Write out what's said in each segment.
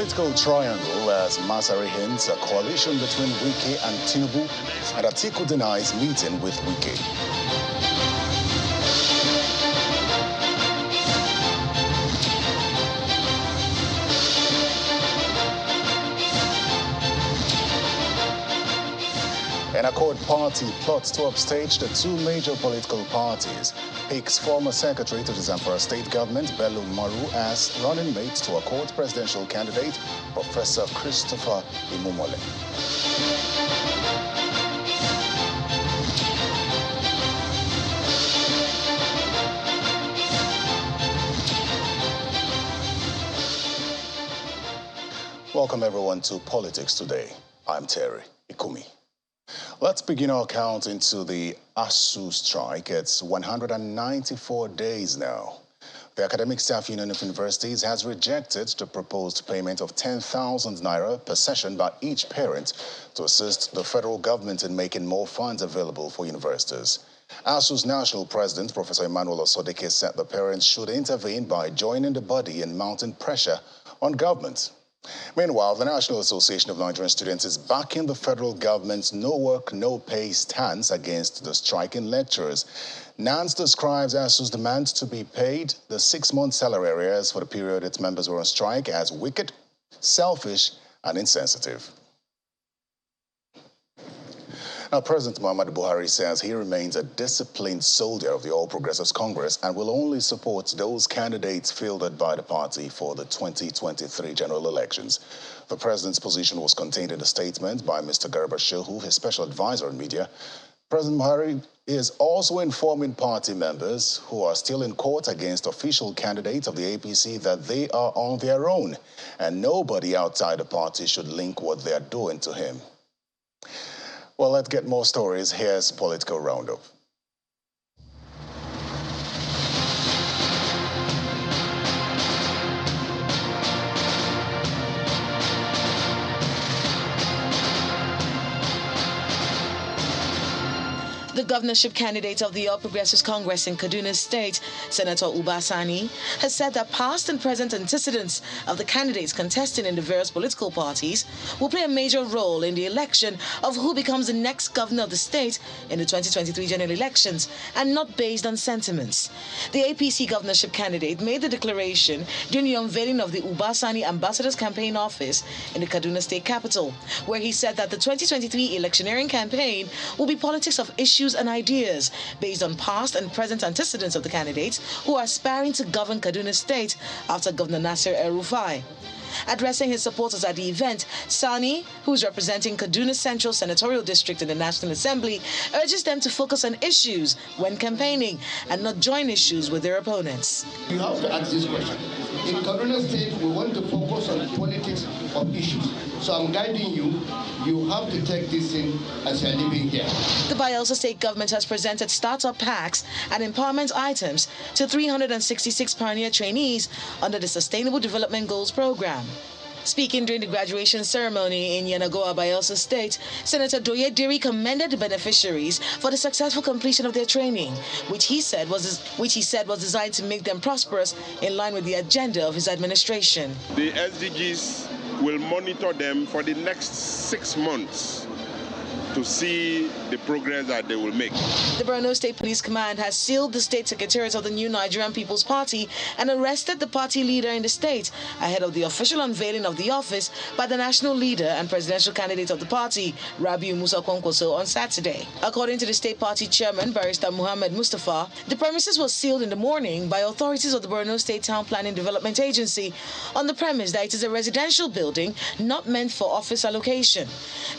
political triangle as Masari hints a coalition between Wike and Tinubu, and Atiku denies meeting with Wike. An Accord party plots to upstage the two major political parties, picks former Secretary to the Zamfara State Government, Bello Maru, as running mate to Accord presidential candidate, Professor Christopher Imumole. Welcome everyone to Politics Today. I'm Terry Ikumi. Let's begin our count into the ASUU strike. It's 194 days now. The Academic Staff Union of Universities has rejected the proposed payment of 10,000 naira per session by each parent to assist the federal government in making more funds available for universities. ASUU's national president, Professor Emmanuel Osodeke, said the parents should intervene by joining the body in mounting pressure on government. Meanwhile, the National Association of Nigerian Students is backing the federal government's no work, no pay stance against the striking lecturers. NANS describes ASUU's demand to be paid the 6-month salary arrears for the period its members were on strike as wicked, selfish, and insensitive. Now, President Muhammadu Buhari says he remains a disciplined soldier of the All Progressives Congress and will only support those candidates fielded by the party for the 2023 general elections. The president's position was contained in a statement by Mr. Garba Shehu, his special advisor on media. President Buhari is also informing party members who are still in court against official candidates of the APC that they are on their own and nobody outside the party should link what they are doing to him. Well, let's get more stories. Here's Political Roundup. The governorship candidate of the All Progressives Congress in Kaduna State, Senator Uba Sani, has said that past and present antecedents of the candidates contesting in the various political parties will play a major role in the election of who becomes the next governor of the state in the 2023 general elections, and not based on sentiments. The APC governorship candidate made the declaration during the unveiling of the Uba Sani Ambassador's Campaign Office in the Kaduna State capital, where he said that the 2023 electioneering campaign will be politics of issues and ideas based on past and present antecedents of the candidates who are aspiring to govern Kaduna State after Governor Nasir El-Rufai. Addressing his supporters at the event, Sani, who is representing Kaduna Central Senatorial District in the National Assembly, urges them to focus on issues when campaigning and not join issues with their opponents. You have to ask this question. In Kaduna State, we want to focus on politics of issues. So I'm guiding you. You have to take this in as you're living here. The Bayelsa State government has presented startup packs and empowerment items to 366 pioneer trainees under the Sustainable Development Goals program. Speaking during the graduation ceremony in Yenagoa, Bayelsa State, Senator Doye Diri commended the beneficiaries for the successful completion of their training, which he said was designed to make them prosperous in line with the agenda of his administration. The SDGs will monitor them for the next 6 months to see the progress that they will make. The Borno State Police Command has sealed the state secretariat of the new Nigerian People's Party and arrested the party leader in the state ahead of the official unveiling of the office by the national leader and presidential candidate of the party, Rabiu Musa Kwankwaso, on Saturday. According to the state party chairman, Barrister Muhammad Mustafa, the premises was sealed in the morning by authorities of the Borno State Town Planning Development Agency on the premise that it is a residential building not meant for office allocation.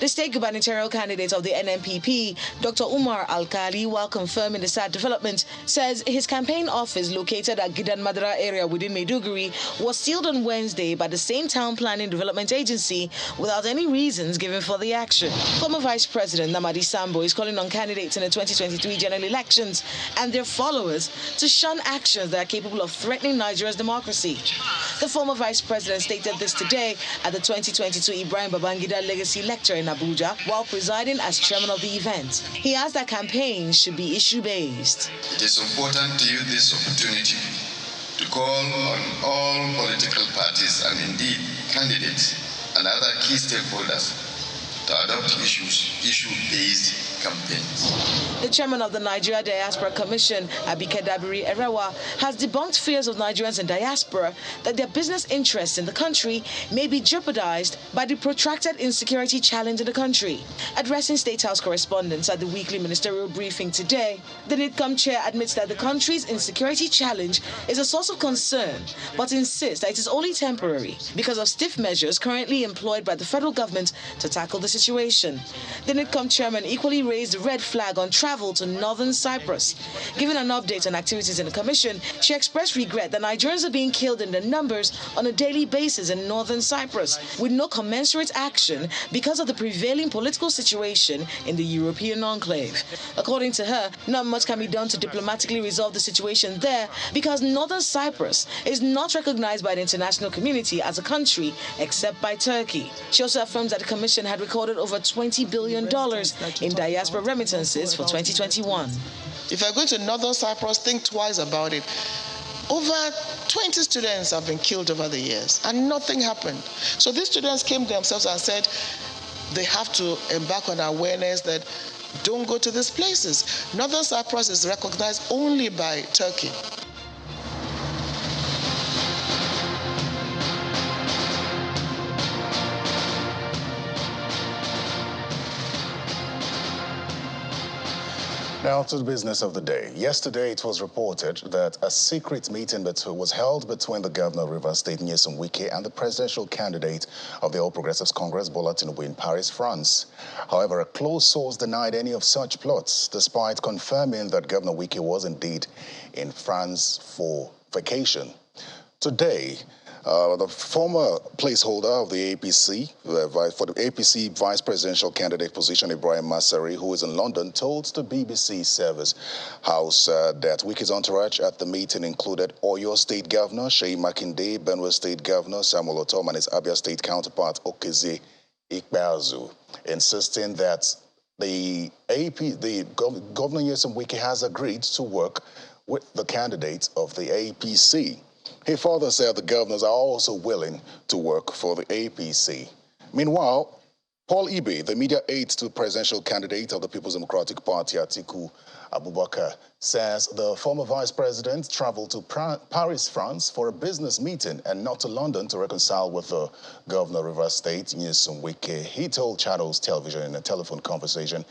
The state gubernatorial candidate of the NNPP, Dr. Umar Al-Kali, while confirming the sad development, says his campaign office located at Gidan Madara area within Maiduguri was sealed on Wednesday by the same town planning development agency without any reasons given for the action. Former Vice President Namadi Sambo is calling on candidates in the 2023 general elections and their followers to shun actions that are capable of threatening Nigeria's democracy. The former Vice President stated this today at the 2022 Ibrahim Babangida Legacy Lecture in Abuja while presiding as chairman of the event. He asked that campaigns should be issue-based. It is important to use this opportunity to call on all political parties and indeed candidates and other key stakeholders to adopt issue-based campaigns. The chairman of the Nigeria Diaspora Commission, Abike Dabiri Erewa, has debunked fears of Nigerians in diaspora that their business interests in the country may be jeopardized by the protracted insecurity challenge in the country. Addressing State House correspondents at the weekly ministerial briefing today, the NIDCOM chair admits that the country's insecurity challenge is a source of concern, but insists that it is only temporary because of stiff measures currently employed by the federal government to tackle the situation. The NIDCOM chairman equally raised the red flag on travel to northern Cyprus. Giving an update on activities in the commission, she expressed regret that Nigerians are being killed in their numbers on a daily basis in northern Cyprus, with no commensurate action because of the prevailing political situation in the European enclave. According to her, not much can be done to diplomatically resolve the situation there because northern Cyprus is not recognized by the international community as a country except by Turkey. She also affirms that the commission had recorded over $20 billion in diaspora remittances for 2021. If you're going to northern Cyprus, think twice about it. Over 20 students have been killed over the years and nothing happened. So these students came themselves and said they have to embark on awareness that don't go to these places. Northern Cyprus is recognized only by Turkey. Now to the business of the day. Yesterday, it was reported that a secret meeting was held between the governor of Rivers State, Wike, and the presidential candidate of the All Progressives Congress, Bola Tinubu, in Paris, France. However, a close source denied any of such plots, despite confirming that Governor Wike was indeed in France for vacation. Today, the former placeholder of the APC, for the APC vice presidential candidate position, Ibrahim Masari, who is in London, told the BBC Service House that Wike's entourage at the meeting included Oyo State Governor Seyi Makinde, Benue State Governor Samuel Otom, and his Abia State counterpart Okezie Ikpeazu, insisting that Governor Nyesom Wike has agreed to work with the candidates of the APC. He further said the governors are also willing to work for the APC. Meanwhile, Paul Ibe, the media aide to the presidential candidate of the People's Democratic Party, Atiku Abubakar, says the former vice president traveled to Paris, France for a business meeting and not to London to reconcile with the governor of Rivers State, Nyesom Wike. He told Channels Television in a telephone conversation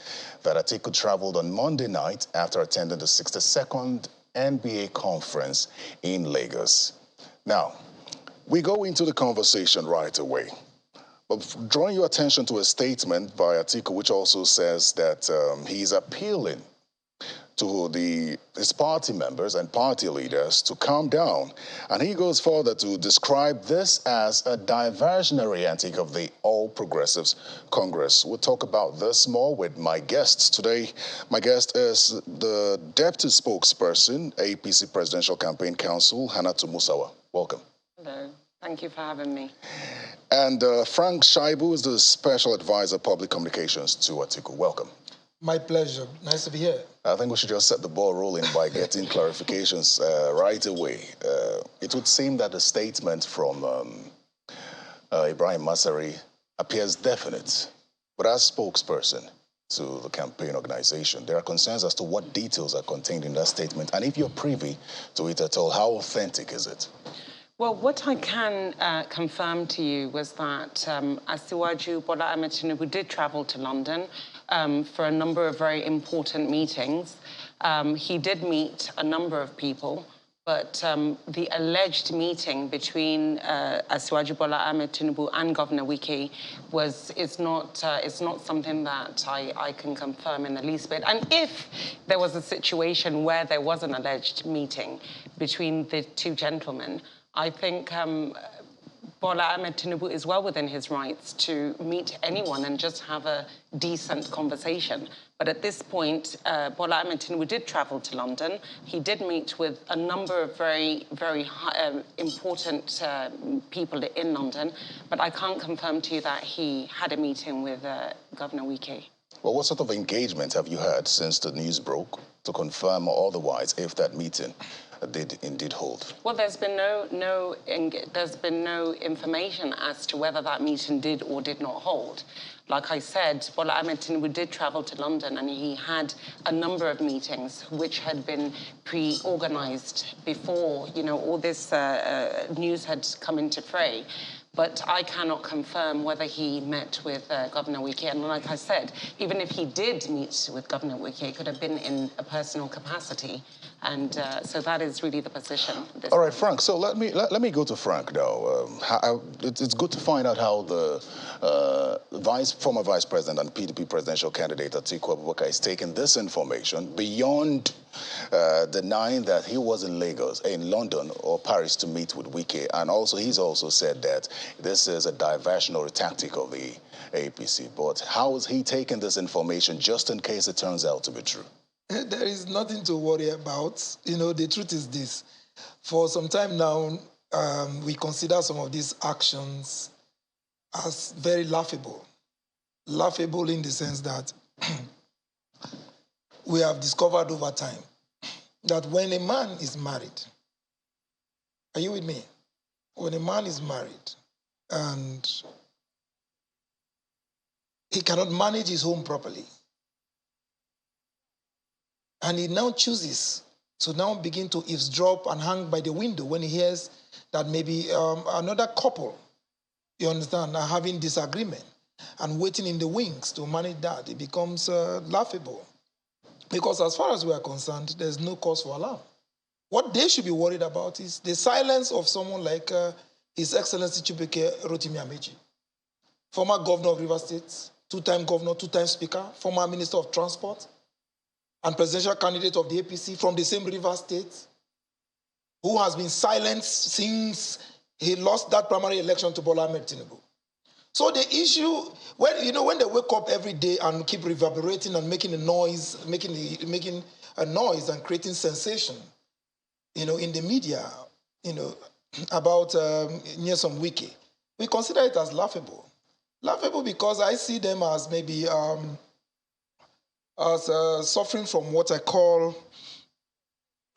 that Atiku traveled on Monday night after attending the 62nd NBA conference in Lagos. Now, we go into the conversation right away. But drawing your attention to a statement by Atiku, which also says that he's appealing to his party members and party leaders to calm down. And he goes further to describe this as a diversionary antic of the All Progressives Congress. We'll talk about this more with my guests today. My guest is the deputy spokesperson, APC Presidential Campaign Council, Hannatu Musawa. Welcome. Hello. Thank you for having me. And Frank Shaibu is the special advisor, public communications to Atiku. Welcome. My pleasure. Nice to be here. I think we should just set the ball rolling by getting clarifications right away. It would seem that the statement from Ibrahim Masari appears definite, but as spokesperson to the campaign organization, there are concerns as to what details are contained in that statement, and if you're privy to it at all, how authentic is it? Well, what I can confirm to you was that Asiwaju Bola Ahmed Tinubu did travel to London for a number of very important meetings. He did meet a number of people, but the alleged meeting between Asiwaju Bola Ahmed Tinubu and Governor Wike is not something that I can confirm in the least bit. And if there was a situation where there was an alleged meeting between the two gentlemen, I think Bola Ahmed Tinubu is well within his rights to meet anyone and just have a decent conversation. But at this point, Bola Ahmed Tinubu did travel to London. He did meet with a number of very, very important people in London. But I can't confirm to you that he had a meeting with Governor Wike. Well, what sort of engagement have you had since the news broke to confirm or otherwise if that meeting did indeed hold? Well, there's been no information as to whether that meeting did or did not hold. Like I said, Bola Ahmed Tinubu did travel to London, and he had a number of meetings which had been pre-organized before, all this news had come into fray. But I cannot confirm whether he met with Governor Wike. And like I said, even if he did meet with Governor Wike, it could have been in a personal capacity. And so that is really the position. All right, Frank. So let me go to Frank now. It's good to find out how the former vice president and PDP presidential candidate Atiku Abubakar is taking this information beyond denying that he was in London or Paris to meet with Wike, and he's also said that this is a diversionary tactic of the APC. But how is he taking this information just in case it turns out to be true? There is nothing to worry about. The truth is this. For some time now, we consider some of these actions as very laughable. Laughable in the sense that we have discovered over time that when a man is married, are you with me? When a man is married and he cannot manage his home properly, and he now chooses to now begin to eavesdrop and hang by the window when he hears that maybe another couple, you understand, are having disagreement and waiting in the wings to manage that. It becomes laughable. Because as far as we are concerned, there's no cause for alarm. What they should be worried about is the silence of someone like His Excellency Chibike Rotimi Amechi, former governor of Rivers State, two-time governor, two-time speaker, former minister of transport, and presidential candidate of the APC from the same Rivers State, who has been silenced since he lost that primary election to Bola Ahmed Tinubu. So the issue, when they wake up every day and keep reverberating and making a noise, making a noise and creating sensation, in the media, about Nyesom Wike, we consider it as laughable. Laughable because I see them as maybe suffering from what I call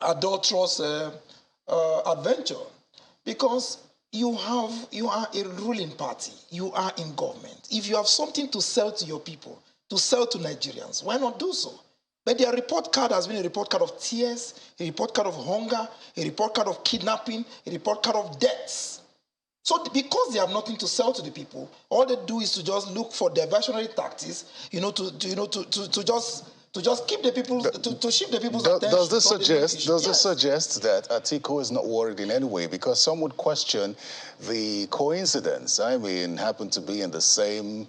adulterous adventure, because you are a ruling party, you are in government. If you have something to sell to your people, to sell to Nigerians, why not do so? But their report card has been a report card of tears, a report card of hunger, a report card of kidnapping, a report card of deaths. So because they have nothing to sell to the people, all they do is to just look for diversionary tactics, to just keep the people, to shift the people's attention. Does this suggest that Atiku is not worried in any way? Because some would question the coincidence. I mean, happen to be in the same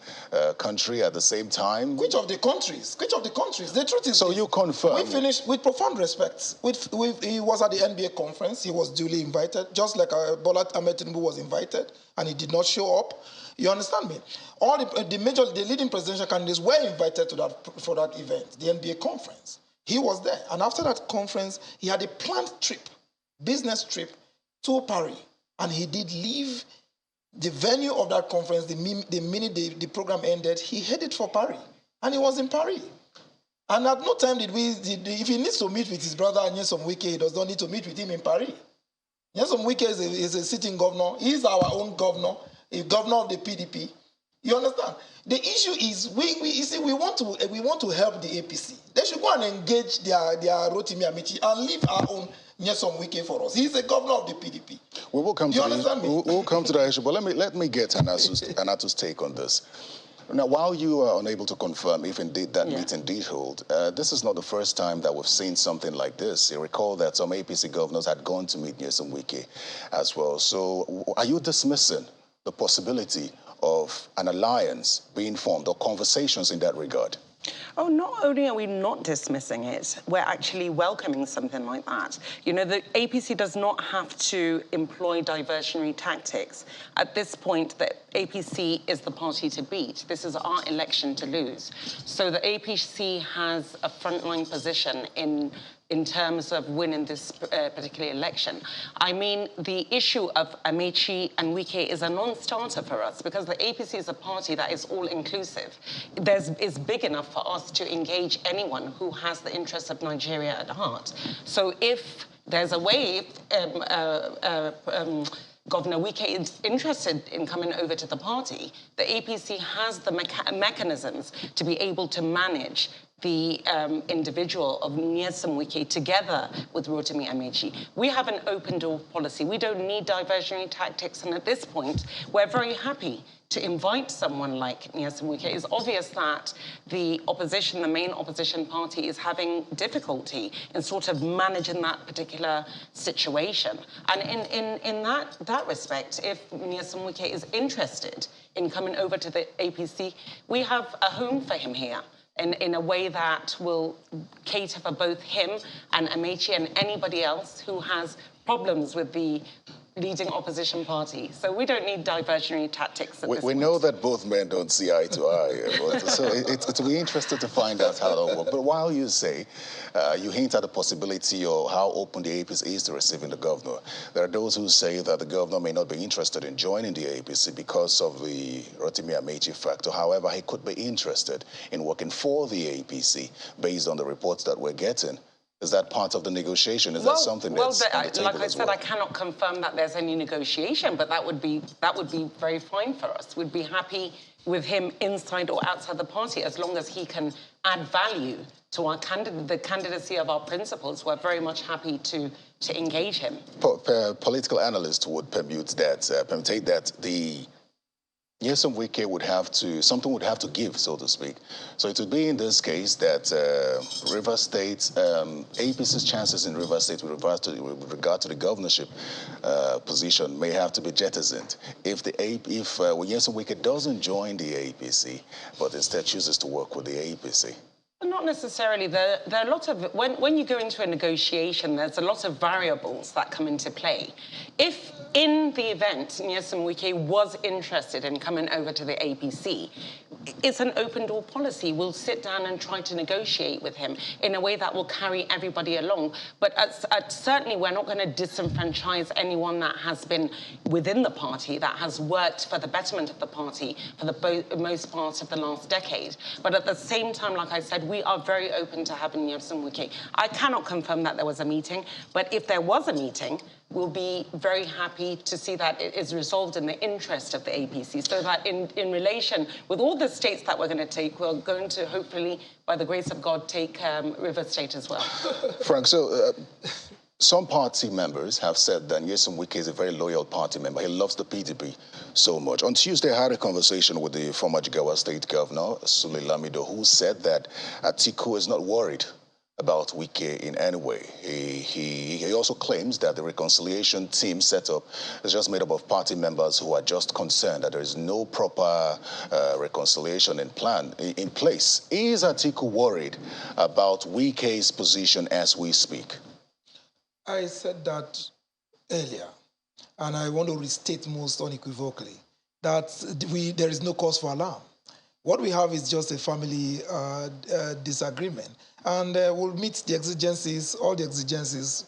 country at the same time. Which of the countries? Which of the countries? The truth is, so you confirm. We finished with profound respect. He was at the NBA conference. He was duly invited, just like Bola Ahmed Tinubu was invited, and he did not show up. You understand me? All the leading presidential candidates were invited for that event, the NBA conference. He was there. And after that conference, he had a planned trip, business trip, to Paris. And he did leave the venue of that conference the minute the program ended. He headed for Paris. And he was in Paris. And at no time if he needs to meet with his brother Nyesom Wike, he does not need to meet with him in Paris. Nyesom Wike is a sitting governor. He's our own governor. A governor of the PDP. You understand? The issue is we want to help the APC. They should go and engage their Rotimi Amechi and leave our own Nyesom Wike for us. He's a governor of the PDP. We will come we'll come to that issue, but let me get Anatu's take on this. Now, while you are unable to confirm if indeed that meeting did hold, this is not the first time that we've seen something like this. You recall that some APC governors had gone to meet Nyesom Wike as well. So are you dismissing the possibility of an alliance being formed or conversations in that regard? Oh, not only are we not dismissing it, we're actually welcoming something like that. The APC does not have to employ diversionary tactics. At this point, the APC is the party to beat. This is our election to lose. So the APC has a frontline position in terms of winning this particular election. I mean, the issue of Amechi and Wike is a non-starter for us because the APC is a party that is all-inclusive. It's big enough for us to engage anyone who has the interests of Nigeria at heart. So if There's a way Governor Wike is interested in coming over to the party. The APC has the mechanisms to be able to manage the individual of Nyesom Wike together with Rotimi Amechi. We have an open door policy. We don't need diversionary tactics, and at this point, we're very happy to invite someone like Nyesom Wike. It's obvious that the opposition, the main opposition party, is having difficulty in sort of managing that particular situation. And in that respect, if Nyesom Wike is interested in coming over to the APC, we have a home for him here in a way that will cater for both him and Amechi and anybody else who has problems with the leading opposition party. So we don't need diversionary tactics at this point. We know that both men don't see eye to eye. So it'll be interesting to find out how that works. But while you say, you hint at the possibility of how open the APC is to receiving the governor, there are those who say that the governor may not be interested in joining the APC because of the Rotimi Amechi factor. However, he could be interested in working for the APC based on the reports that we're getting. Is that part of the negotiation? Is that something that's on the table like I said, I cannot confirm that there's any negotiation, but that would be very fine for us. We'd be happy with him inside or outside the party as long as he can add value to our the candidacy of our principals. We're very much happy to engage him. Political analysts would permutate that the Nyesom Wike would have to, something would have to give, so to speak. So it would be in this case that River State, APC's chances in River State with regard to the governorship position may have to be jettisoned if Nyesom Wike doesn't join the APC, but instead chooses to work with the APC. Not necessarily. There are a lot of, when you go into a negotiation, there's a lot of variables that come into play. If in the event Nyesom Wike was interested in coming over to the APC, it's an open door policy. We'll sit down and try to negotiate with him in a way that will carry everybody along. But certainly we're not going to disenfranchise anyone that has been within the party, that has worked for the betterment of the party for the most part of the last decade. But at the same time, like I said, we are very open to having Nyesom Wike. I cannot confirm that there was a meeting, but if there was a meeting, we'll be very happy to see that it is resolved in the interest of the APC, so that in relation with all the states that we're going to take, we're going to hopefully, by the grace of God, take River State as well. Frank, so some party members have said that Nyesom Wike is a very loyal party member. He loves the PDP so much. On Tuesday, I had a conversation with the former Jigawa State Governor, Sule Lamido, who said that Atiku is not worried about Wike in any way. He also claims that the reconciliation team set up is just made up of party members who are just concerned that there is no proper reconciliation in place. Is Atiku worried about Wike's position as we speak? I said that earlier, and I want to restate most unequivocally, that there is no cause for alarm. What we have is just a family disagreement, and we'll meet the exigencies, all the exigencies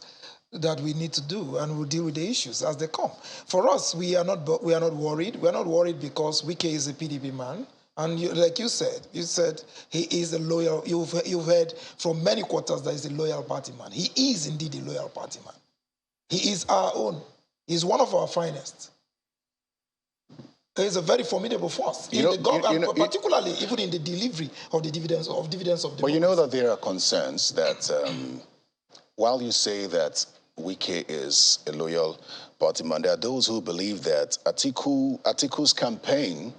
that we need to do, and we'll deal with the issues as they come. For us, we are not worried. We are not worried because Wike is a PDP man, and like you said he is a loyal. You've heard from many quarters that he's a loyal party man. He is indeed a loyal party man. He is our own. He's one of our finest. He's a very formidable force, particularly even in the delivery of the dividends of democracy. But you know that there are concerns that while you say that Wike is a loyal party man, there are those who believe that Atiku's campaign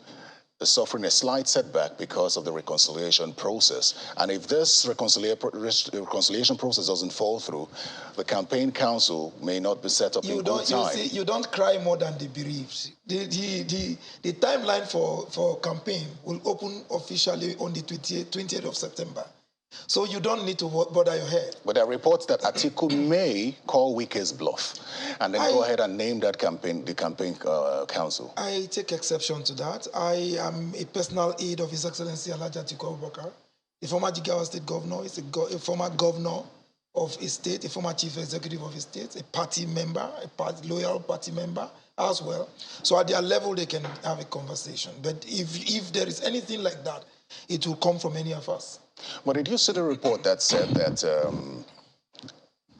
is suffering a slight setback because of the reconciliation process. And if this reconciliation process doesn't fall through, the campaign council may not be set up in good time. You don't cry more than the bereaved. The timeline for campaign will open officially on the 20th of September. So you don't need to bother your head. But there are reports that Atiku may call Wike's bluff and then go ahead and name that the campaign council. I take exception to that. I am a personal aide of His Excellency Alhaji Atiku Abubakar. The former Jigawa State Governor is a former governor of a state, a former chief executive of a state, a party member, loyal party member as well. So at their level, they can have a conversation. But if there is anything like that, it will come from any of us. But did you see the report that said that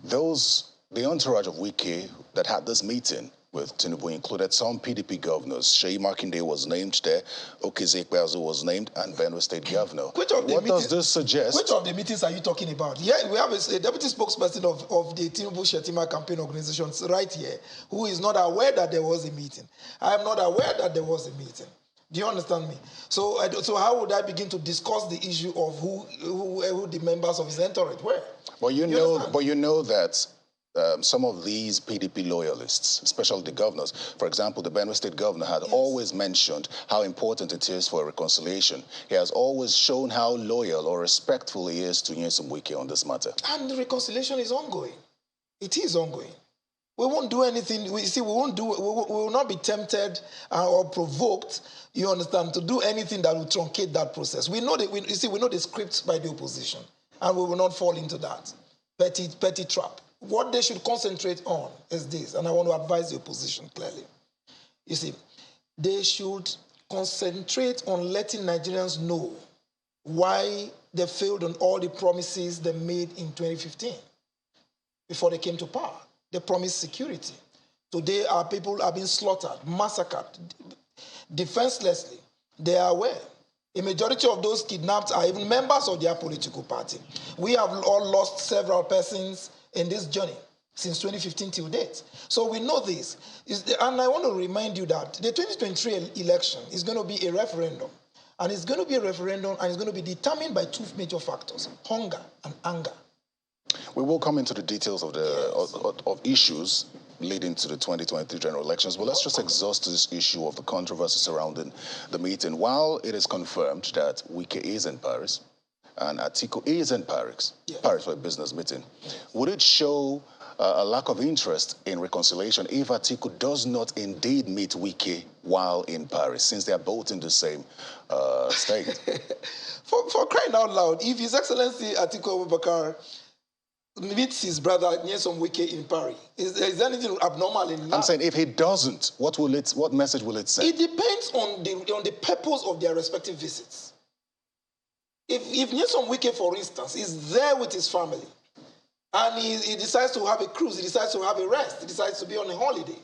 those the entourage of Wike that had this meeting with Tinubu included some PDP governors. Sheyi Makinde was named there, Okezekwe was named, and Benue State Governor. What does this suggest? Which of the meetings are you talking about? Yeah, we have a deputy spokesperson of the Tinubu Shetima campaign organizations right here who is not aware that there was a meeting. I am not aware that there was a meeting. Do you understand me? So how would I begin to discuss the issue of who the members of his entourage were? But you know that some of these PDP loyalists, especially the governors, for example, the Benue State Governor had always mentioned how important it is for reconciliation. He has always shown how loyal or respectful he is to Nyesom Wike on this matter. And the reconciliation is ongoing. It is ongoing. We won't do anything. We will not be tempted or provoked, you understand, to do anything that will truncate that process. We know the script by the opposition, and we will not fall into that petty trap. What they should concentrate on is this, and I want to advise the opposition clearly. You see, they should concentrate on letting Nigerians know why they failed on all the promises they made in 2015 before they came to power. They promised security. Today, our people are being slaughtered, massacred, defenselessly. They are aware. A majority of those kidnapped are even members of their political party. We have all lost several persons in this journey since 2015 till date. So we know this. And I want to remind you that the 2023 election is going to be a referendum. And it's going to be a referendum and it's going to be determined by two major factors, hunger and anger. We will come into the details of of issues leading to the 2023 general elections, but let's just exhaust this issue of the controversy surrounding the meeting. While it is confirmed that Wike is in Paris and Atiku is in Paris for a business meeting, would it show a lack of interest in reconciliation if Atiku does not indeed meet Wike while in Paris, since they are both in the same state? For crying out loud, if His Excellency Atiku Abubakar meets his brother Nyesom Wike in Paris, is there anything abnormal in that? I'm saying if he doesn't, what message will it send? It depends on the purpose of their respective visits. If Nyesom Wike, for instance, is there with his family, and he decides to have a cruise, he decides to have a rest, he decides to be on a holiday,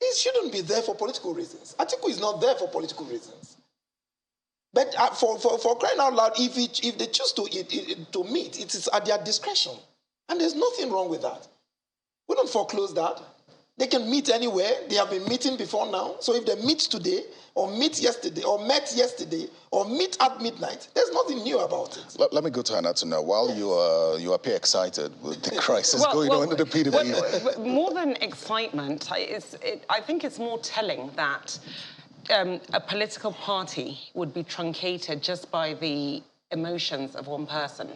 he shouldn't be there for political reasons. Atiku is not there for political reasons. But for crying out loud, if they choose to meet, it is at their discretion. And there's nothing wrong with that. We don't foreclose that. They can meet anywhere. They have been meeting before now. So if they meet today, or meet yesterday, or met yesterday, or meet at midnight, there's nothing new about it. Let me go to Hannatu now. While you appear excited with the crisis going on in the PDP. More than excitement, I think it's more telling that a political party would be truncated just by the emotions of one person.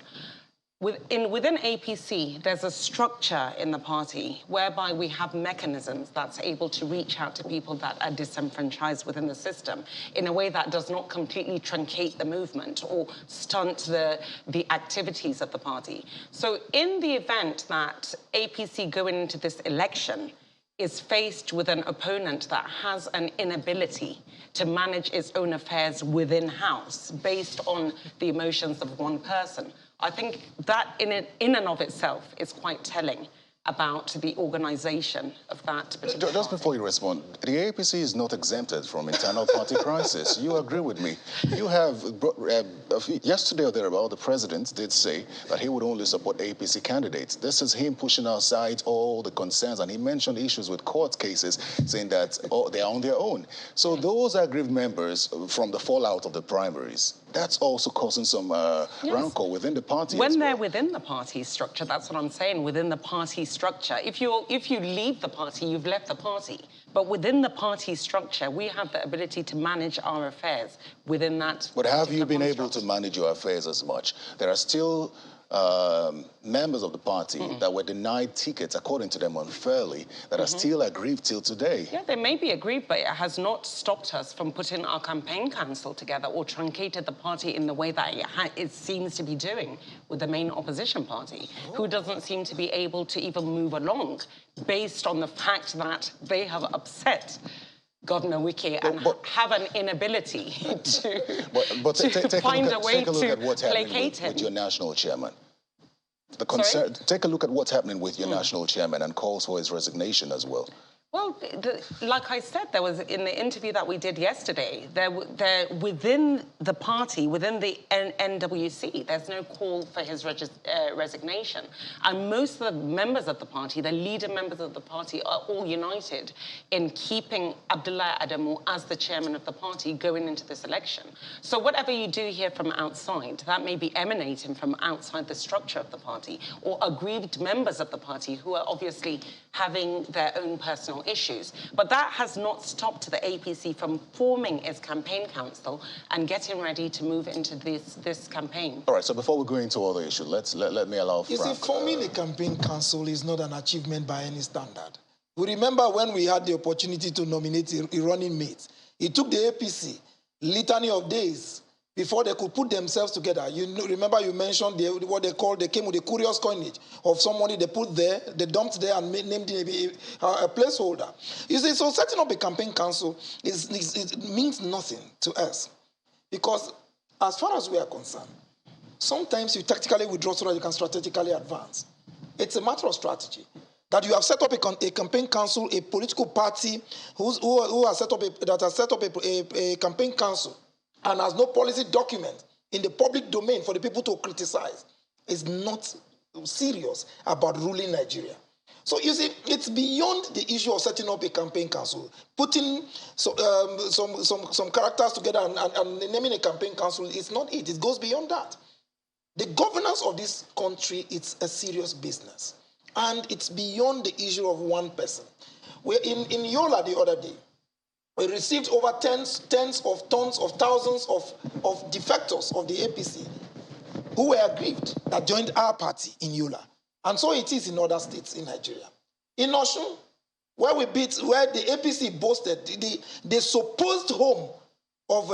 Within APC, there's a structure in the party whereby we have mechanisms that's able to reach out to people that are disenfranchised within the system in a way that does not completely truncate the movement or stunt the activities of the party. So in the event that APC going into this election is faced with an opponent that has an inability to manage its own affairs within house based on the emotions of one person, I think that in and of itself is quite telling about the organization of that particular Just before you respond, the APC is not exempted from internal party crisis. You agree with me. You have, yesterday or thereabout, the president did say that he would only support APC candidates. This is him pushing aside all the concerns, and he mentioned issues with court cases, saying that they are on their own. So those aggrieved members from the fallout of the primaries, that's also causing some rancor within the party. When they're within the party structure, that's what I'm saying, within the party structure. If you leave the party, you've left the party. But within the party structure, we have the ability to manage our affairs within that. But have you been able to manage your affairs as much? There are still members of the party that were denied tickets, according to them, unfairly, that are still aggrieved till today. Yeah, they may be aggrieved, but it has not stopped us from putting our campaign council together or truncated the party in the way that it seems to be doing with the main opposition party, who doesn't seem to be able to even move along based on the fact that they have upset Governor Wike and have an inability to find a way to placate him. With your national chairman. The concern, take a look at what's happening with your national chairman and calls for his resignation as well. Well, like I said, there was in the interview that we did yesterday, there within the party, within the NWC, there's no call for his resignation. And most of the members of the party, the leader members of the party, are all united in keeping Abdullah Adamu as the chairman of the party going into this election. So whatever you do here from outside, that may be emanating from outside the structure of the party, or aggrieved members of the party who are obviously having their own personal issues. But that has not stopped the APC from forming its campaign council and getting ready to move into this campaign. All right, so before we go into other issues, let me allow Frank. You see, forming a campaign council is not an achievement by any standard. We remember when we had the opportunity to nominate a running mate. It took the APC litany of days before they could put themselves together. Remember you mentioned what they came with a curious coinage of somebody they put there, they dumped there and named a placeholder. You see, so setting up a campaign council it means nothing to us. Because as far as we are concerned, sometimes you tactically withdraw so that you can strategically advance. It's a matter of strategy. That you have set up a campaign council, a political party who has set up a campaign council and has no policy document in the public domain for the people to criticize is not serious about ruling Nigeria. So you see, it's beyond the issue of setting up a campaign council. Putting some characters together and naming a campaign council is not it. It goes beyond that. The governance of this country, it's a serious business. And it's beyond the issue of one person. We're in Yola the other day. We received over tens of tons of thousands of defectors of the APC who were aggrieved that joined our party in Yola. And so it is in other states in Nigeria. In Osun, where the APC boasted the supposed home of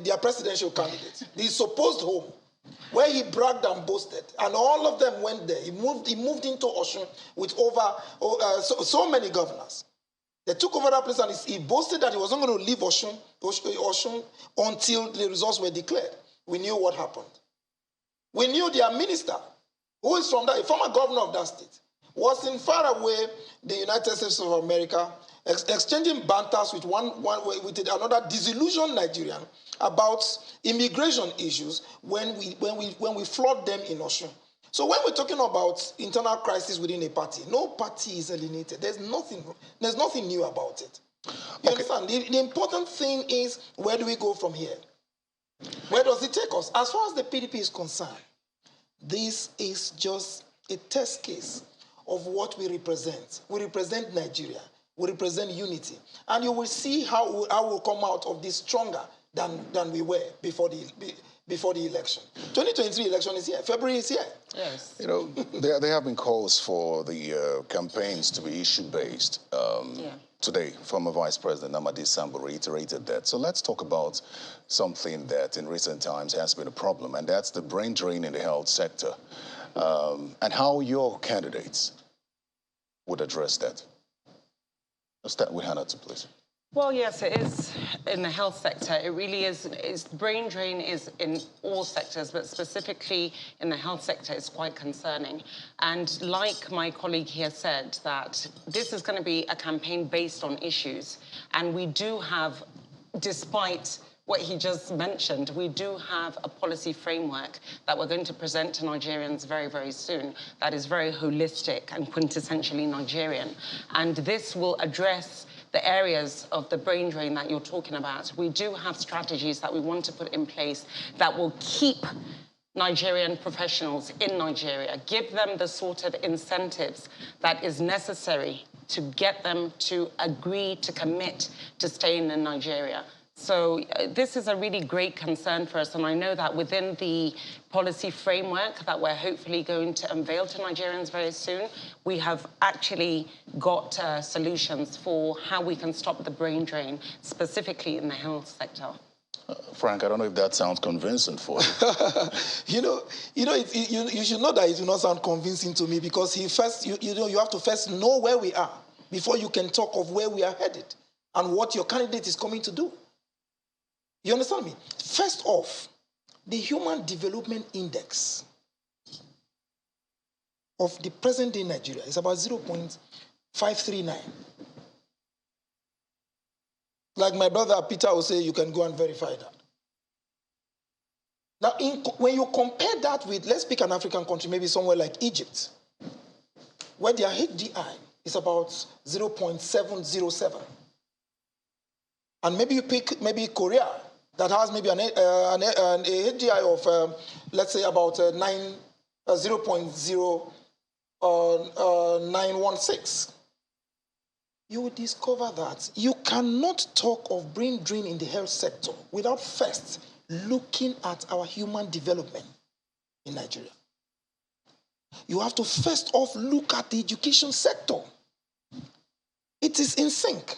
their presidential candidate, the supposed home, where he bragged and boasted, and all of them went there. He moved into Osun with so many governors. They took over that place and he boasted that he wasn't going to leave Osun until the results were declared. We knew what happened. We knew their minister, who is from a former governor of that state, was in far away the United States of America, exchanging banters with another disillusioned Nigerian about immigration issues when we flood them in Osun. So when we're talking about internal crisis within a party, no party is alienated. There's nothing new about it. You understand? The important thing is, where do we go from here? Where does it take us? As far as the PDP is concerned, this is just a test case of what we represent. We represent Nigeria. We represent unity. And you will see how we'll come out of this stronger than we were before the election. 2023 election is here. February is here. Yes. You know, there have been calls for the campaigns to be issue-based. Today, former Vice President Amadi Sambo reiterated that. So let's talk about something that in recent times has been a problem, and that's the brain drain in the health sector, and how your candidates would address that. Let's start with Hannah, please. Well, yes, it is in the health sector. It really is. Brain drain is in all sectors, but specifically in the health sector, it's quite concerning. And like my colleague here said, that this is going to be a campaign based on issues. And we do have, despite what he just mentioned, we do have a policy framework that we're going to present to Nigerians very, very soon that is very holistic and quintessentially Nigerian. And this will address the areas of the brain drain that you're talking about. We do have strategies that we want to put in place that will keep Nigerian professionals in Nigeria, give them the sort of incentives that is necessary to get them to agree, to commit to staying in Nigeria. So this is a really great concern for us, and I know that within the policy framework that we're hopefully going to unveil to Nigerians very soon, we have actually got solutions for how we can stop the brain drain, specifically in the health sector. Frank, I don't know if that sounds convincing for you. You should know that it will not sound convincing to me, because you have to first know where we are before you can talk of where we are headed and what your candidate is coming to do. You understand me? First off, the Human Development Index of the present-day Nigeria is about 0.539. Like my brother Peter will say, you can go and verify that. Now, when you compare that with, let's pick an African country, maybe somewhere like Egypt, where their HDI is about 0.707. And maybe you pick Korea, that has maybe a HDI of, let's say, about 0.0916. You will discover that you cannot talk of brain drain in the health sector without first looking at our human development in Nigeria. You have to first off look at the education sector. It is in sync.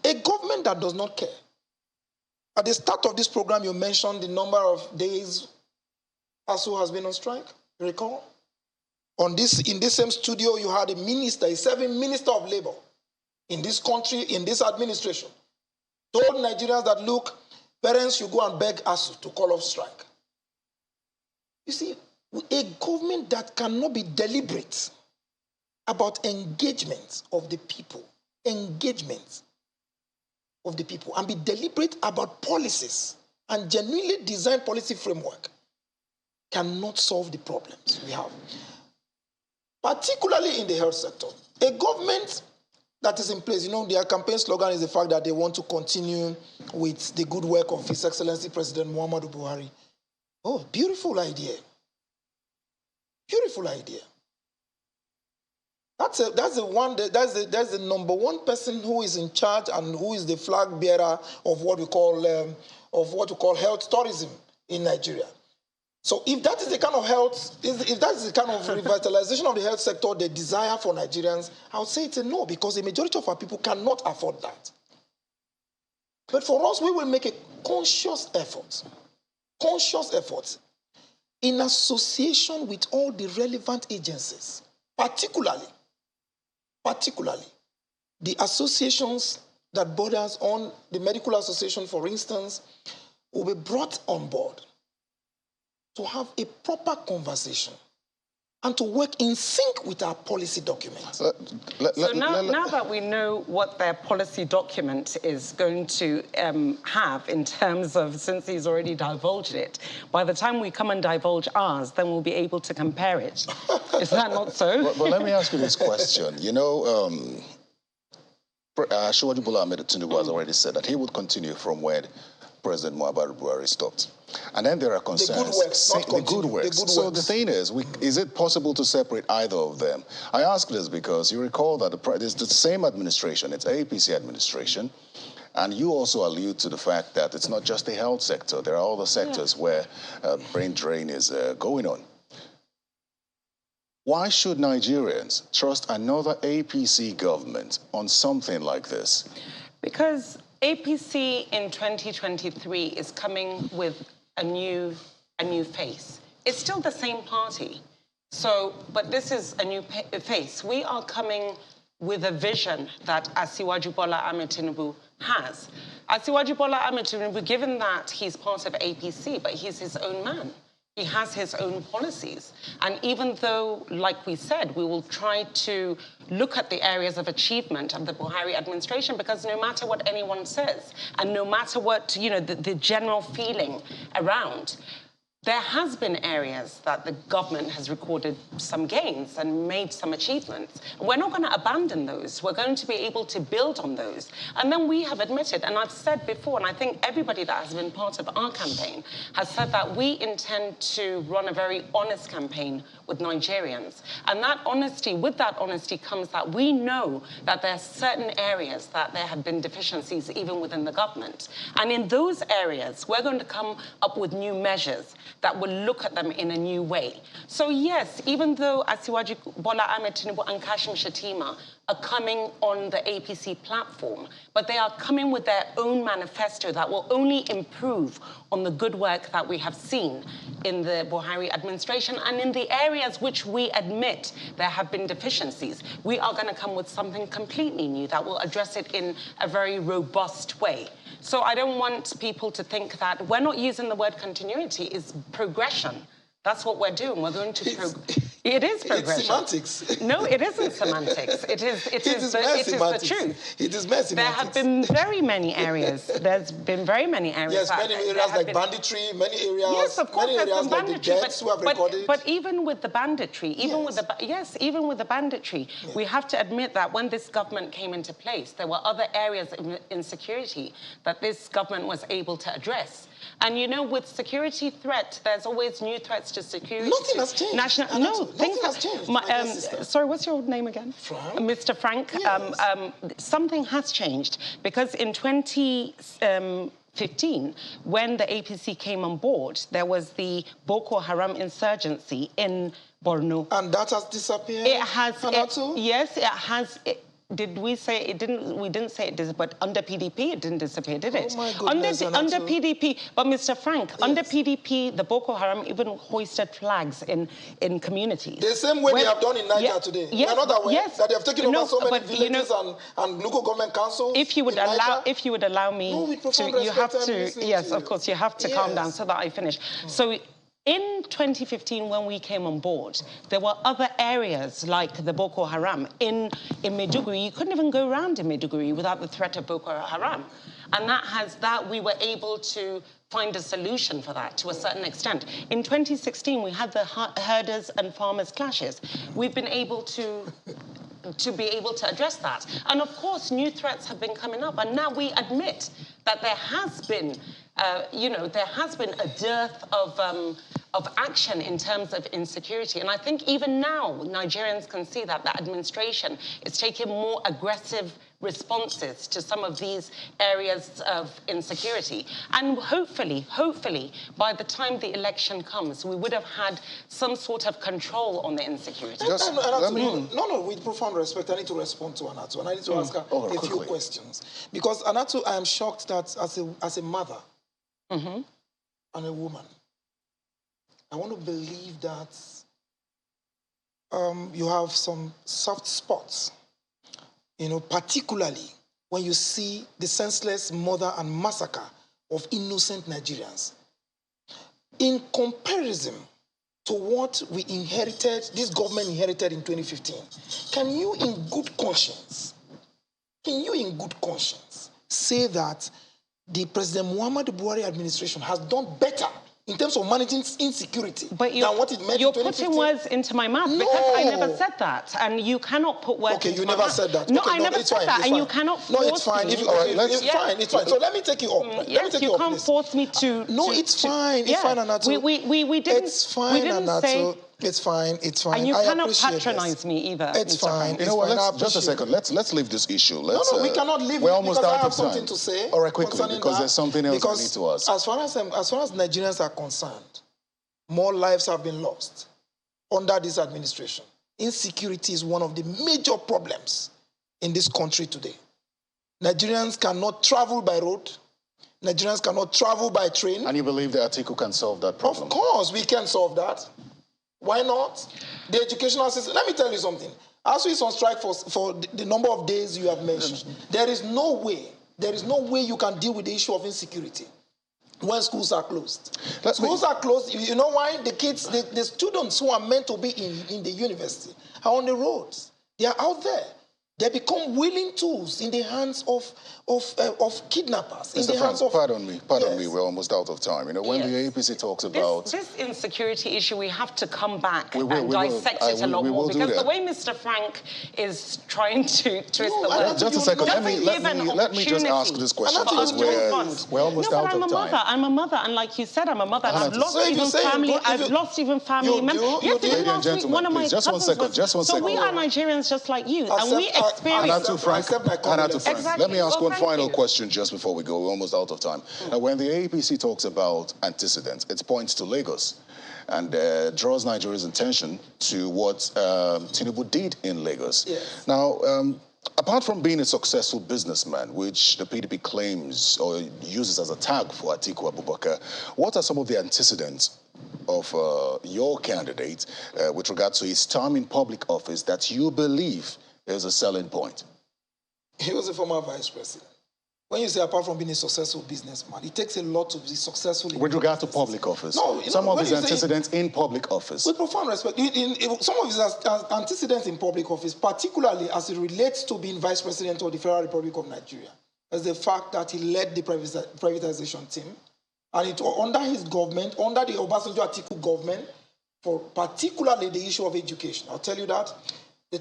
A government that does not care. At the start of this program, you mentioned the number of days ASU has been on strike. You recall? In this same studio, you had a minister, a serving minister of labor in this country, in this administration, told Nigerians that, look, parents should go and beg ASU to call off strike. You see, a government that cannot be deliberate about engagement of the people, and be deliberate about policies and genuinely design policy framework cannot solve the problems we have. Particularly in the health sector. A government that is in place, you know, their campaign slogan is the fact that they want to continue with the good work of His Excellency President Muhammadu Buhari. Oh, beautiful idea. Beautiful idea. That's the number one person who is in charge and who is the flag bearer of what we call health tourism in Nigeria. So if that is the kind of health, if that is the kind of revitalization of the health sector they desire for Nigerians, I would say it's a no, because the majority of our people cannot afford that. But for us, we will make a conscious effort in association with all the relevant agencies, particularly the associations that borders on the medical association, for instance, will be brought on board to have a proper conversation and to work in sync with our policy documents. Now that we know what their policy document is going to have in terms of, since he's already divulged it, by the time we come and divulge ours, then we'll be able to compare it. Is that not so? Well, let me ask you this question. You know, Asiwaju Bola Ahmed Tinubu has already said that he would continue from where President Muhammadu Buhari stopped. And then there are concerns. The good works. So the thing is it possible to separate either of them? I ask this because you recall that it's the same administration, it's APC administration, and you also allude to the fact that it's not just the health sector, there are other sectors where brain drain is going on. Why should Nigerians trust another APC government on something like this? Because APC in 2023 is coming with a new face. It's still the same party. So, but this is a new face. We are coming with a vision that Asiwaju Bola Ahmed Tinubu has. Asiwaju Bola Ahmed Tinubu, given that he's part of APC, but he's his own man. He has his own policies. And even though, like we said, we will try to look at the areas of achievement of the Buhari administration, because no matter what anyone says, and no matter what, you know, the general feeling around, there has been areas that the government has recorded some gains and made some achievements. We're not going to abandon those. We're going to be able to build on those. And then we have admitted, and I've said before, and I think everybody that has been part of our campaign has said that we intend to run a very honest campaign with Nigerians. And that honesty, with that honesty comes that we know that there are certain areas that there have been deficiencies even within the government. And in those areas, we're going to come up with new measures that will look at them in a new way. So yes, even though Asiwaju Bola Ahmed Tinubu and Kashim Shettima are coming on the APC platform, but they are coming with their own manifesto that will only improve on the good work that we have seen in the Buhari administration, and in the areas which we admit there have been deficiencies, we are going to come with something completely new that will address it in a very robust way. So I don't want people to think that we're not using the word continuity, it's progression. That's what we're doing. We're going to It is progression. It's semantics. No, it isn't semantics. It is the truth. It is mere semantics. There have been very many areas. There's been very many areas. Yes, many areas like banditry, many areas. Yes, of course, many there's areas been like banditry, the deaths who have recorded. but even with the banditry, even with the banditry, we have to admit that when this government came into place, there were other areas of insecurity that this government was able to address. And you know, with security threat, there's always new threats to security. Nothing has changed. Nothing has changed. Sorry, what's your name again? Frank. Mr. Frank. Yes. Something has changed because in 2015, when the APC came on board, there was the Boko Haram insurgency in Borno. And that has disappeared? It has. Yes, it has. Did we say it didn't? We didn't say it did, but under PDP it didn't disappear, did it? Oh my goodness, under PDP, but Mr. Frank, yes. Under PDP, the Boko Haram even hoisted flags in communities. The same way they have done in Niger today. Yes, You're not aware that they have taken over so many villages and local government councils. If you would allow me to, you have to. Yes, of course, you have to calm down so that I finish. So. In 2015, when we came on board, there were other areas like the Boko Haram. In Maiduguri, you couldn't even go around in Maiduguri without the threat of Boko Haram. And we were able to find a solution for that to a certain extent. In 2016, we had the herders and farmers clashes. We've been able to be able to address that. And of course, new threats have been coming up. And now we admit that there has been, there has been a dearth of action in terms of insecurity. And I think even now, Nigerians can see that the administration is taking more aggressive responses to some of these areas of insecurity. And hopefully, by the time the election comes, we would have had some sort of control on the insecurity. No, with profound respect, I need to respond to Anatu, and I need to ask her a few questions. Because, Anatu, I am shocked that as a mother and a woman, I want to believe that you have some soft spots, particularly when you see the senseless murder and massacre of innocent Nigerians. In comparison to what this government inherited in 2015, can you in good conscience say that the President Muhammadu Buhari administration has done better in terms of managing insecurity than what it meant in 2015? You're putting words into my mouth because I never said that, and you cannot put words into my mouth. Okay, you never said that. No, I never said that, and you cannot force me. No, it's fine. It's fine. So let me take you up. Yes, you can't force me to... No, it's fine. It's fine, Anatu. We didn't... It's fine, Anatu. It's fine. And you cannot patronize me either. It's fine. You know what? Just a second. Let's leave this issue. No, we cannot leave it. We're almost out of time. I have something to say. All right, quickly, because there's something else we need to ask. As far as Nigerians are concerned, more lives have been lost under this administration. Insecurity is one of the major problems in this country today. Nigerians cannot travel by road. Nigerians cannot travel by train. And you believe that Atiku can solve that problem? Of course, we can solve that. Why not? The educational system. Let me tell you something. ASU is on strike for the number of days you have mentioned. There is no way you can deal with the issue of insecurity when schools are closed. Schools are closed. You know why? The kids, the students who are meant to be in the university are on the roads. They are out there. They become willing tools in the hands of kidnappers. Mr. Frank, pardon me, we're almost out of time. When the APC talks about... This insecurity issue, we have to come back and dissect it a lot more, because the way Mr. Frank is trying to twist the words... Just a second, let me just ask this question, because we're almost out of time. I'm a mother, and like you said, I'm a mother, and I've lost even family members. Yes, one of my just one second. So we are Nigerians just like you, and we experience... Anatu, let me ask one final question just before we go. We're almost out of time. When the APC talks about antecedents, it points to Lagos and draws Nigeria's attention to what Tinubu did in Lagos. Yes. Now, apart from being a successful businessman, which the PDP claims or uses as a tag for Atiku Abubakar, what are some of the antecedents of your candidate with regard to his time in public office that you believe is a selling point? He was a former vice president. when you say apart from being a successful businessman, it takes a lot to be successful. With regard to public office, no, some of his antecedents in public office. With profound respect, some of his antecedents in public office, particularly as it relates to being vice president of the Federal Republic of Nigeria, is the fact that he led the privatization team, and it was under his government, under the Obasanjo Atiku government, for particularly the issue of education. I'll tell you that. They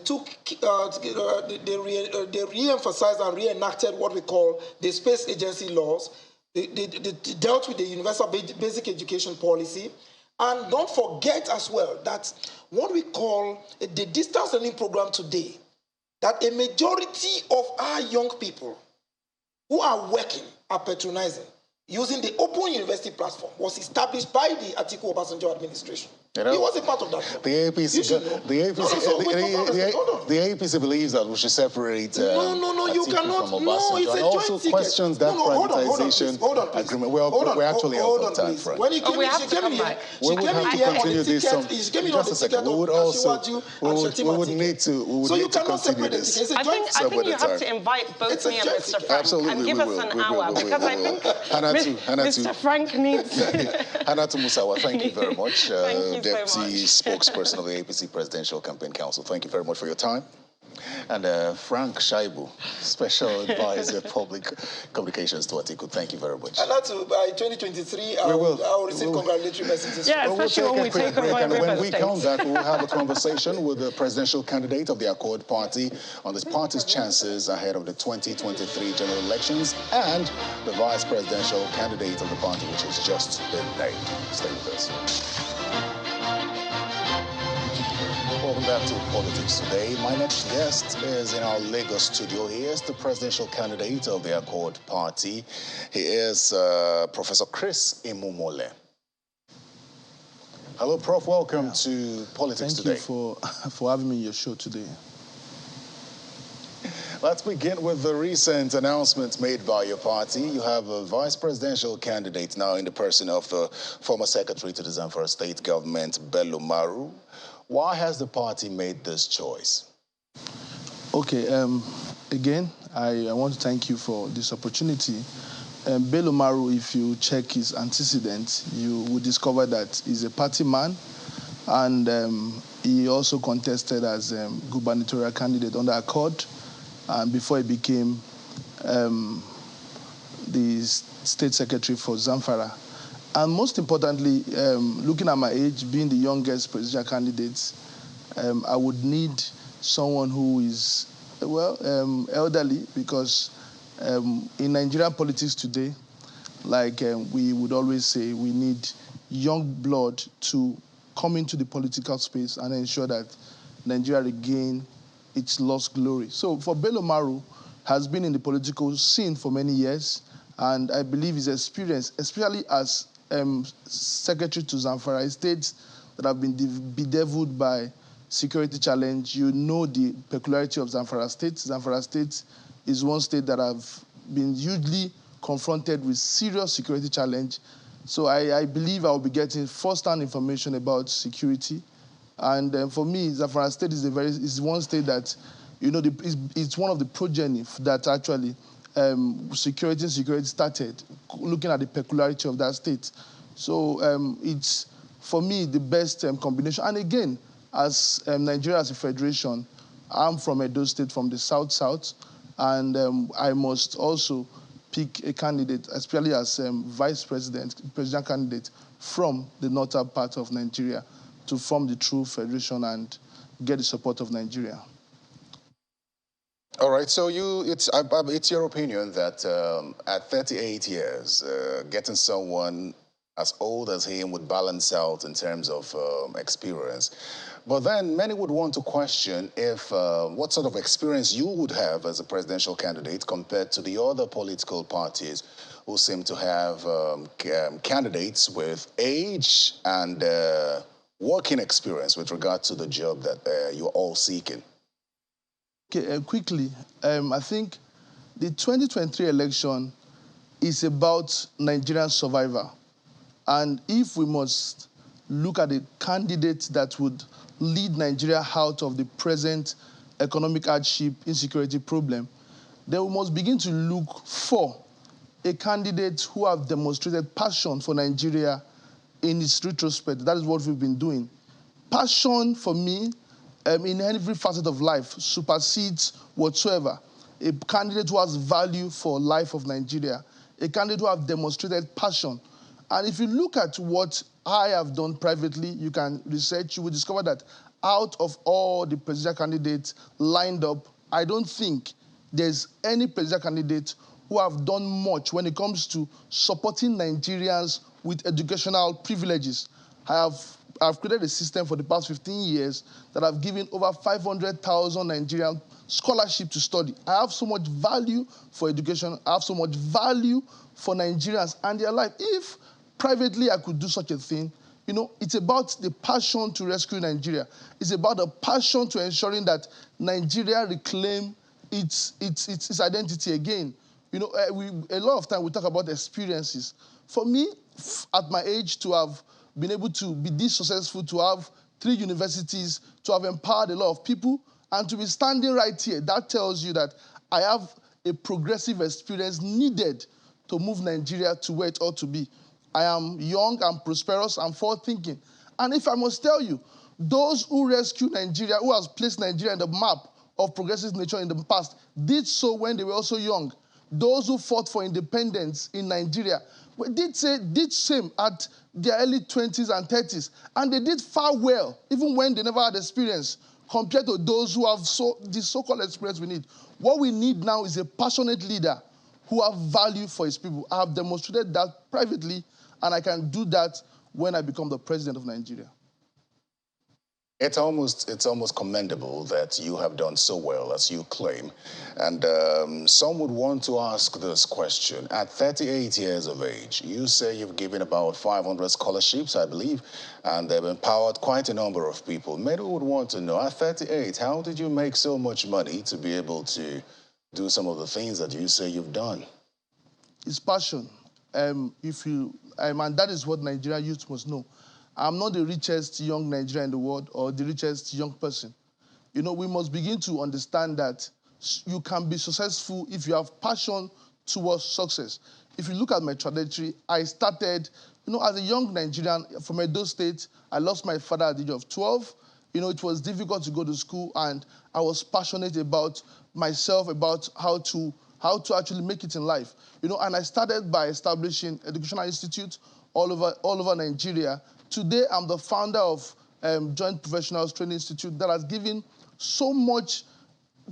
re-emphasized and reenacted what we call the space agency laws. They dealt with the universal basic education policy. And don't forget as well that what we call the distance learning program today, that a majority of our young people who are working are patronizing using the Open University platform was established by the Atiku Obasanjo administration. You know, he was a part of that. The APC believes that we should separate you cannot. from Obasanjo. No, it's a and joint also ticket. questions that privatization agreement. We're actually out of time, Frank. When he came we in, have she to came come here. back. We would have to continue this. She came in on the ticket of Asiwaju and Shetima. We would need to So you cannot continue separate this. it. I think you have to invite both me and Mr. Frank and give us an hour because I think Mr. Frank needs... Hanatu Musawa, thank you very much. Thank you Deputy so much. Spokesperson of the APC Presidential Campaign Council. Thank you very much for your time. And Frank Shaibu, Special Advisor Public Communications to Atiku. Thank you very much. And that's by 2023, I will receive congratulatory messages. Yeah, especially when we take over and when we States. come back, we'll have a conversation with the presidential candidate of the Accord Party on this party's chances ahead of the 2023 general elections and the vice presidential candidate of the party, which has just been named. Stay with us. Welcome back to Politics Today. My next guest is in our Lagos studio. He is the presidential candidate of the Accord Party. He is Professor Chris Imumole. Hello, Prof. Welcome to Politics Today. Thank you for having me on your show today. Let's begin with the recent announcements made by your party. You have a vice presidential candidate now in the person of the former secretary to the Zamfara state government, Bello Maru. Why has the party made this choice? Okay, again, I want to thank you for this opportunity. Bello Maru, if you check his antecedents, you will discover that he's a party man, and he also contested as gubernatorial candidate under Accord, and before he became the state secretary for Zamfara. And most importantly, looking at my age, being the youngest presidential candidate, I would need someone who is, elderly, because in Nigerian politics today, like we would always say, we need young blood to come into the political space and ensure that Nigeria regain its lost glory. So for Bello Maru, has been in the political scene for many years, and I believe his experience, especially as secretary to Zamfara, states that have been bedeviled by security challenge. You know the peculiarity of Zamfara State. Zamfara State is one state that have been hugely confronted with serious security challenge. So I believe I will be getting first-hand information about security. And for me, Zamfara State is one state that, you know, it's one of the progeny that actually security started, looking at the peculiarity of that state. So it's, for me, the best combination. And again, as Nigeria as a federation, I'm from Edo State, from the south, and I must also pick a candidate, especially as presidential candidate from the northern part of Nigeria, to form the true federation and get the support of Nigeria. All right, so it's your opinion that at 38 years, getting someone as old as him would balance out in terms of experience. But then many would want to question if what sort of experience you would have as a presidential candidate compared to the other political parties who seem to have candidates with age and working experience with regard to the job that you're all seeking. Okay, quickly, I think the 2023 election is about Nigerian survival. And if we must look at the candidates that would lead Nigeria out of the present economic hardship, insecurity problem, then we must begin to look for a candidate who have demonstrated passion for Nigeria in its retrospect. That is what we've been doing. Passion, for me, in every facet of life, supersedes whatsoever. A candidate who has value for life of Nigeria, a candidate who have demonstrated passion. And if you look at what I have done privately, you can research, you will discover that out of all the presidential candidates lined up, I don't think there's any presidential candidate who have done much when it comes to supporting Nigerians with educational privileges. I've created a system for the past 15 years that I've given over 500,000 Nigerian scholarship to study. I have so much value for education. I have so much value for Nigerians and their life. If privately I could do such a thing, you know, it's about the passion to rescue Nigeria. It's about the passion to ensuring that Nigeria reclaim its identity again. You know, a lot of time we talk about experiences. For me, at my age, to have been able to be this successful, to have 3 universities, to have empowered a lot of people, and to be standing right here, that tells you that I have a progressive experience needed to move Nigeria to where it ought to be. I am young, I'm prosperous, I'm forward-thinking. And if I must tell you, those who rescued Nigeria, who has placed Nigeria in the map of progressive nature in the past, did so when they were also young. Those who fought for independence in Nigeria did same at their early 20s and 30s. And they did far well, even when they never had experience, compared to those who have the so-called experience we need. What we need now is a passionate leader who have value for his people. I have demonstrated that privately, and I can do that when I become the president of Nigeria. It's almost commendable that you have done so well, as you claim. And some would want to ask this question. At 38 years of age, you say you've given about 500 scholarships, I believe, and they've empowered quite a number of people. Many would want to know, at 38, how did you make so much money to be able to do some of the things that you say you've done? It's passion. And that is what Nigerian youth must know. I'm not the richest young Nigerian in the world or the richest young person. You know, we must begin to understand that you can be successful if you have passion towards success. If you look at my trajectory, I started, you know, as a young Nigerian from Edo State. I lost my father at the age of 12. You know, it was difficult to go to school, and I was passionate about myself, about how to actually make it in life. You know, and I started by establishing educational institutes all over Nigeria. Today, I'm the founder of Joint Professionals Training Institute that has given so much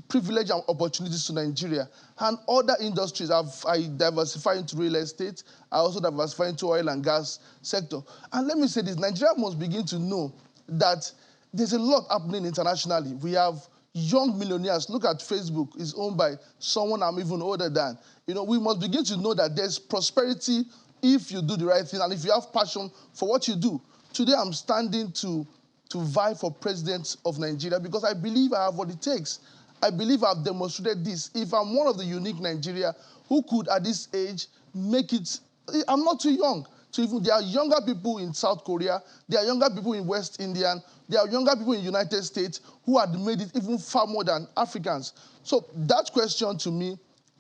privilege and opportunities to Nigeria. And other industries, I diversify into real estate. I also diversify into oil and gas sector. And let me say this, Nigeria must begin to know that there's a lot happening internationally. We have young millionaires. Look at Facebook. It's owned by someone I'm even older than. You know, we must begin to know that there's prosperity if you do the right thing and if you have passion for what you do. Today, I'm standing to vie for president of Nigeria because I believe I have what it takes. I believe I've demonstrated this. If I'm one of the unique Nigeria who could, at this age, make it, I'm not too young. There are younger people in South Korea, there are younger people in West India, there are younger people in the United States who had made it even far more than Africans. So that question to me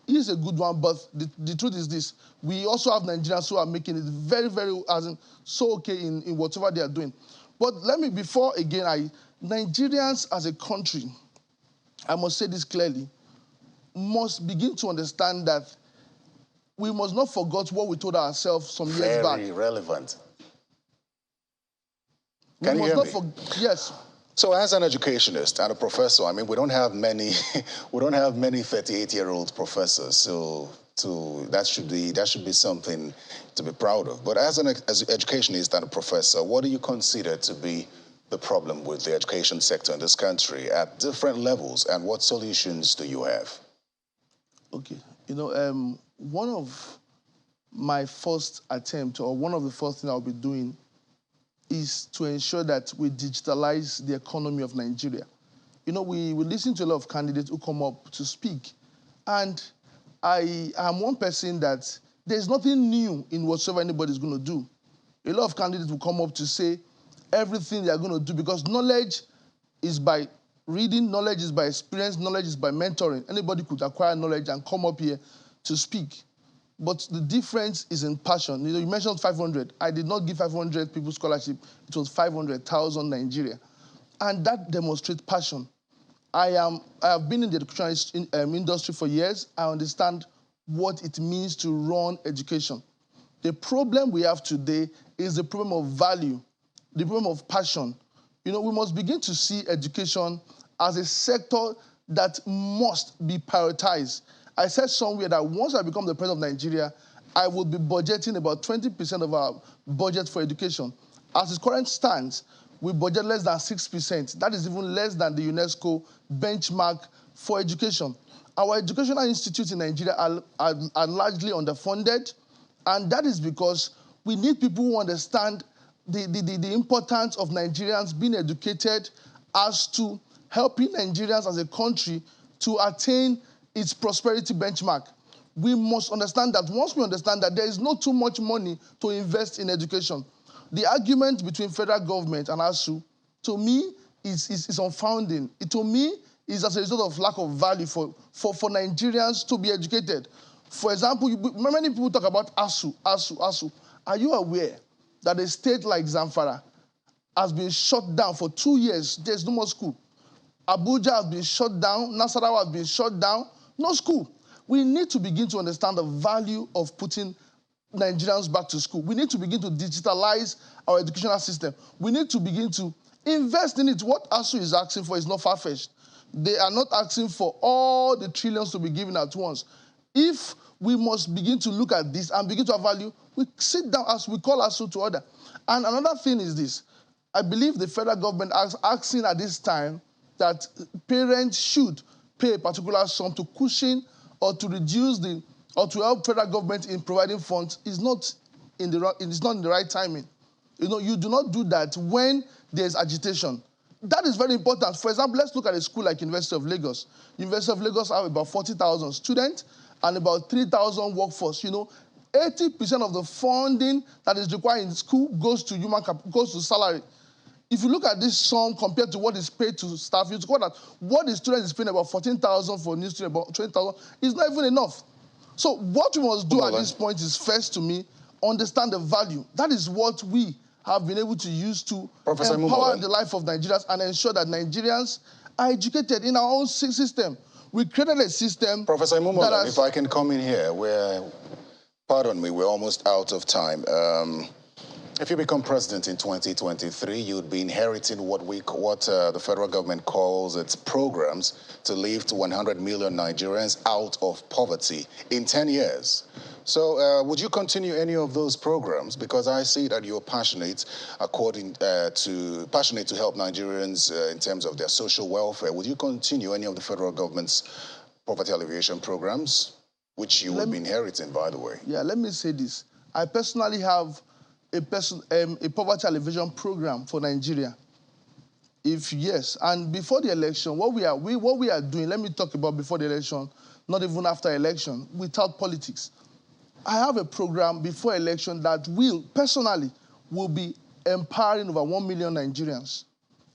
is a good one, but the truth is this. We also have Nigerians who are making it very, very, so okay in whatever they are doing. But let me, before again, Nigerians as a country, I must say this clearly, must begin to understand that we must not forget what we told ourselves some years back. Very relevant. Can you hear me? Yes. So as an educationist and a professor, I mean, we don't have many 38-year-old professors. So that should be something to be proud of. But as an educationist and a professor, what do you consider to be the problem with the education sector in this country at different levels, and what solutions do you have? Okay. You know, one of my first attempt, or one of the first things I'll be doing, is to ensure that we digitalize the economy of Nigeria. You know, we listen to a lot of candidates who come up to speak, and I am one person that there's nothing new in whatsoever anybody's going to do. A lot of candidates will come up to say everything they're going to do because knowledge is by reading, knowledge is by experience, knowledge is by mentoring. Anybody could acquire knowledge and come up here to speak. But the difference is in passion. You mentioned 500. I did not give 500 people scholarship. It was 500,000 Nigeria. And that demonstrates passion. I have been in the education industry for years. I understand what it means to run education. The problem we have today is the problem of value, the problem of passion. We must begin to see education as a sector that must be prioritized. I said somewhere that once I become the president of Nigeria, I will be budgeting about 20% of our budget for education. As it currently stands, we budget less than 6%. That is even less than the UNESCO benchmark for education. Our educational institutes in Nigeria are largely underfunded, and that is because we need people who understand the importance of Nigerians being educated as to helping Nigerians as a country to attain its prosperity benchmark. We must understand that once we understand that there is not too much money to invest in education. The argument between federal government and ASU, to me, is unfounding. It, to me, is as a result of lack of value for Nigerians to be educated. For example, many people talk about ASU. Are you aware that a state like Zamfara has been shut down for 2 years? There's no more school. Abuja has been shut down. Nasarawa has been shut down. No school. We need to begin to understand the value of putting Nigerians back to school. We need to begin to digitalize our educational system. We need to begin to invest in it. What ASU is asking for is not far-fetched. They are not asking for all the trillions to be given at once. If we must begin to look at this and begin to have value, we sit down as we call ASU to order. And another thing is this. I believe the federal government is asking at this time that parents should pay a particular sum to cushion or to reduce or to help federal government in providing funds is not in the right timing. You do not do that when there's agitation. That is very important. For example, let's look at a school like University of Lagos. University of Lagos have about 40,000 students and about 3,000 workforce. 80% of the funding that is required in school goes to salary. If you look at this sum compared to what is paid to staff, you see that what the student is paying about 14,000 for a new student, about 20,000, is not even enough. So what we must do at this point is first, to me, understand the value. That is what we have been able to use to empower the life of Nigerians and ensure that Nigerians are educated in our own system. We created a system. Professor Imumolen, if I can come in here, pardon me, we're almost out of time. If you become president in 2023, you'd be inheriting what the federal government calls its programs to lift 100 million Nigerians out of poverty in 10 years. So would you continue any of those programs? Because I see that you're passionate, passionate to help Nigerians in terms of their social welfare. Would you continue any of the federal government's poverty alleviation programs, which you would be inheriting, by the way? Yeah, let me say this. I personally have a poverty alleviation program for Nigeria. Yes, and before the election, what we are doing, let me talk about before the election, not even after election, without politics. I have a program before election that will be empowering over 1 million Nigerians.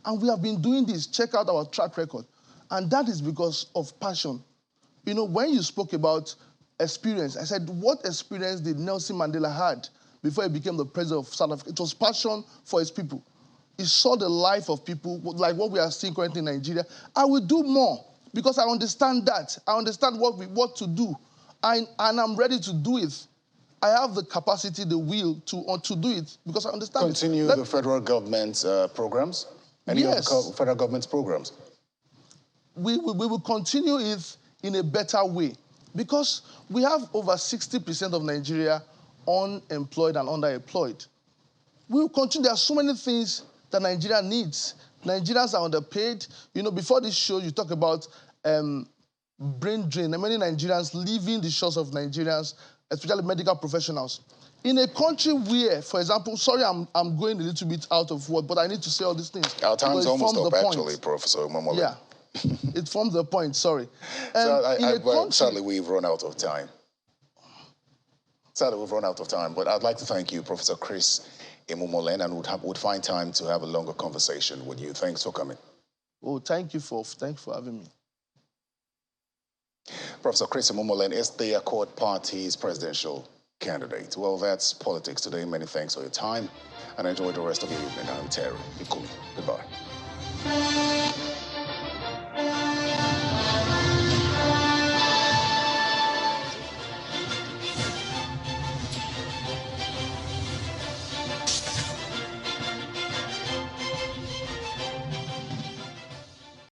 And we have been doing this. Check out our track record. And that is because of passion. When you spoke about experience, I said, what experience did Nelson Mandela had before he became the president of South Africa? It was passion for his people. He saw the life of people, like what we are seeing currently in Nigeria. I will do more because I understand that. I understand what to do. And I'm ready to do it. I have the capacity, the will to do it because I understand. Continue the federal government's programs? Any of the federal government's programs? We will continue it in a better way because we have over 60% of Nigeria unemployed and underemployed. We will continue. There are so many things that Nigeria needs. Nigerians are underpaid. Before this show, you talk about brain drain. Many Nigerians leaving the shores of Nigerians, especially medical professionals. In a country where, for example, sorry, I'm going a little bit out of word, but I need to say all these things. Our time's almost up, actually, Professor Imumolen. Yeah, it forms the point, sorry. Sadly, we've run out of time. But I'd like to thank you, Professor Chris Imumolen, and would find time to have a longer conversation with you. Thanks for coming. Oh, thank you for having me. Professor Chris Mumolen is the Accord Party's presidential candidate. Well, that's politics today. Many thanks for your time and enjoy the rest of your evening. I'm Terry Ikumi. Goodbye.